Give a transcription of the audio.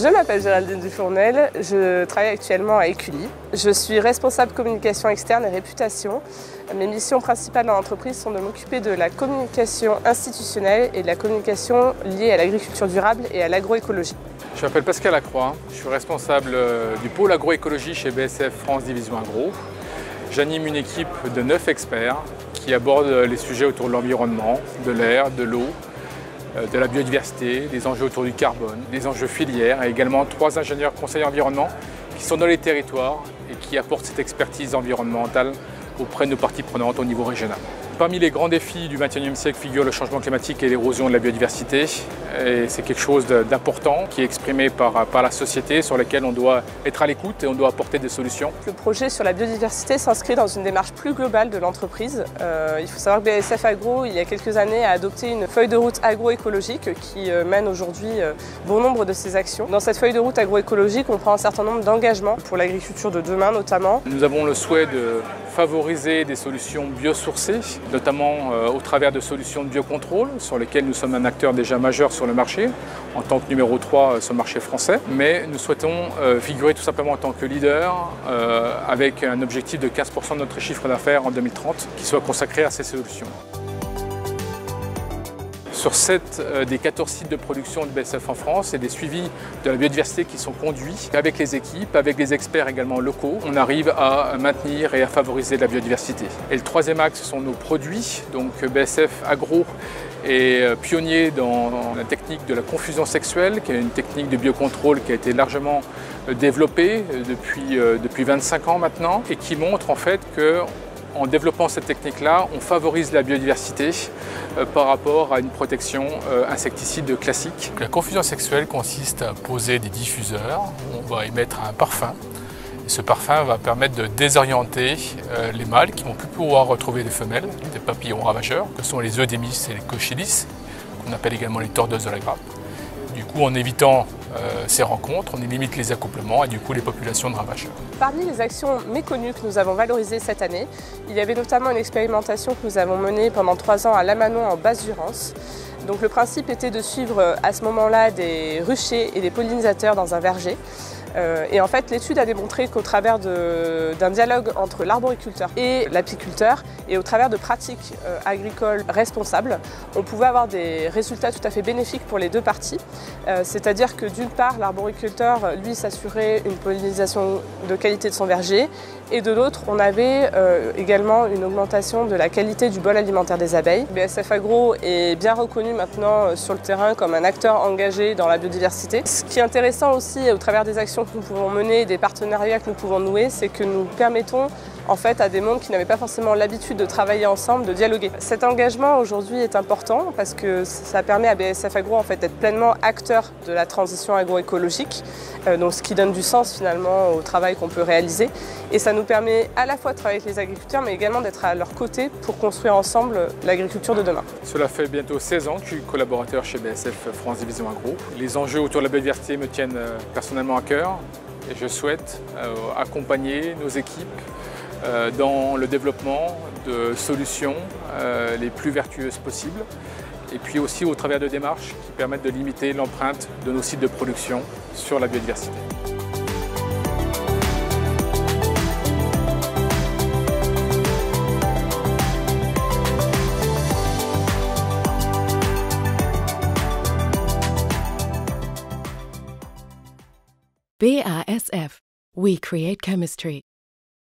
Je m'appelle Géraldine Dufournel, je travaille actuellement à Écully. Je suis responsable communication externe et réputation. Mes missions principales dans l'entreprise sont de m'occuper de la communication institutionnelle et de la communication liée à l'agriculture durable et à l'agroécologie. Je m'appelle Pascal Lacroix, je suis responsable du pôle agroécologie chez BSF France Division Agro. J'anime une équipe de 9 experts qui abordent les sujets autour de l'environnement, de l'air, de l'eau, de la biodiversité, des enjeux autour du carbone, des enjeux filières et également 3 ingénieurs conseillers environnement qui sont dans les territoires et qui apportent cette expertise environnementale auprès de nos parties prenantes au niveau régional. Parmi les grands défis du XXIe siècle figurent le changement climatique et l'érosion de la biodiversité. Et c'est quelque chose d'important qui est exprimé par la société, sur lequel on doit être à l'écoute et on doit apporter des solutions. Le projet sur la biodiversité s'inscrit dans une démarche plus globale de l'entreprise. Il faut savoir que BASF Agro, il y a quelques années, a adopté une feuille de route agroécologique qui mène aujourd'hui bon nombre de ses actions. Dans cette feuille de route agroécologique, on prend un certain nombre d'engagements pour l'agriculture de demain notamment. Nous avons le souhait de favoriser des solutions biosourcées, notamment au travers de solutions de biocontrôle, sur lesquelles nous sommes un acteur déjà majeur sur le marché, en tant que numéro 3 sur le marché français. Mais nous souhaitons figurer tout simplement en tant que leader, avec un objectif de 15% de notre chiffre d'affaires en 2030, qui soit consacré à ces solutions. Sur 7 des 14 sites de production de BASF en France, et des suivis de la biodiversité qui sont conduits avec les équipes, avec les experts également locaux. On arrive à maintenir et à favoriser la biodiversité. Et le troisième axe sont nos produits. Donc BASF Agro est pionnier dans la technique de la confusion sexuelle, qui est une technique de biocontrôle qui a été largement développée depuis 25 ans maintenant, et qui montre en fait que en développant cette technique-là, on favorise la biodiversité par rapport à une protection insecticide classique. La confusion sexuelle consiste à poser des diffuseurs où on va émettre un parfum. Et ce parfum va permettre de désorienter les mâles qui vont plus pouvoir retrouver les femelles, des papillons ravageurs, que sont les eudémis et les cochyllis, qu'on appelle également les tordeuses de la grappe. Du coup, en évitant ces rencontres, on limite les accouplements et du coup les populations de ravageurs. Parmi les actions méconnues que nous avons valorisées cette année, il y avait notamment une expérimentation que nous avons menée pendant 3 ans à Lamanon en Basse-Durance. Donc le principe était de suivre à ce moment-là des ruchers et des pollinisateurs dans un verger. Et en fait, l'étude a démontré qu'au travers d'un dialogue entre l'arboriculteur et l'apiculteur, et au travers de pratiques agricoles responsables, on pouvait avoir des résultats tout à fait bénéfiques pour les deux parties. C'est-à-dire que d'une part, l'arboriculteur, lui, s'assurait une pollinisation de qualité de son verger, et de l'autre, on avait également une augmentation de la qualité du bol alimentaire des abeilles. BASF Agro est bien reconnu maintenant sur le terrain comme un acteur engagé dans la biodiversité. Ce qui est intéressant aussi au travers des actions que nous pouvons mener et des partenariats que nous pouvons nouer, c'est que nous permettons en fait à des mondes qui n'avaient pas forcément l'habitude de travailler ensemble, de dialoguer. Cet engagement aujourd'hui est important parce que ça permet à BASF Agro en fait, d'être pleinement acteur de la transition agroécologique, donc ce qui donne du sens finalement au travail qu'on peut réaliser. Et ça nous permet à la fois de travailler avec les agriculteurs, mais également d'être à leur côté pour construire ensemble l'agriculture de demain. Cela fait bientôt 16 ans que je suis collaborateur chez BASF France Division Agro. Les enjeux autour de la biodiversité me tiennent personnellement à cœur et je souhaite accompagner nos équipes dans le développement de solutions les plus vertueuses possibles, et puis aussi au travers de démarches qui permettent de limiter l'empreinte de nos sites de production sur la biodiversité. BASF. We create chemistry.